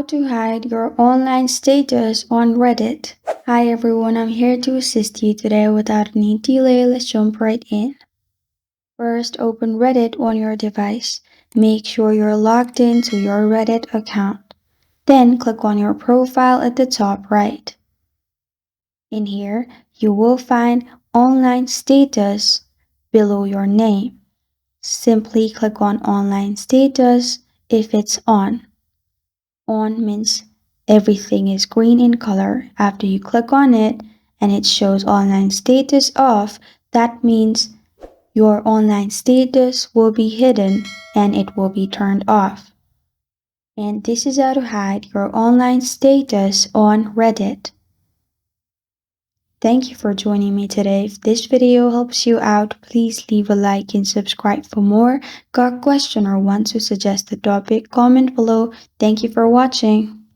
How to hide your online status on Reddit. Hi everyone, I'm here to assist you today. Without any delay, let's jump right in. First, open Reddit on your device. Make sure you're logged into your Reddit account. Then click on your profile at the top right. In here, you will find online status below your name. Simply click on online status if it's on. On means everything is green in color. After you click on it and it shows online status off, that means your online status will be hidden and it will be turned off. And this is how to hide your online status on Reddit. Thank you for joining me today. If this video helps you out, please leave a like and subscribe for more. Got a question or want to suggest a topic? Comment below. Thank you for watching.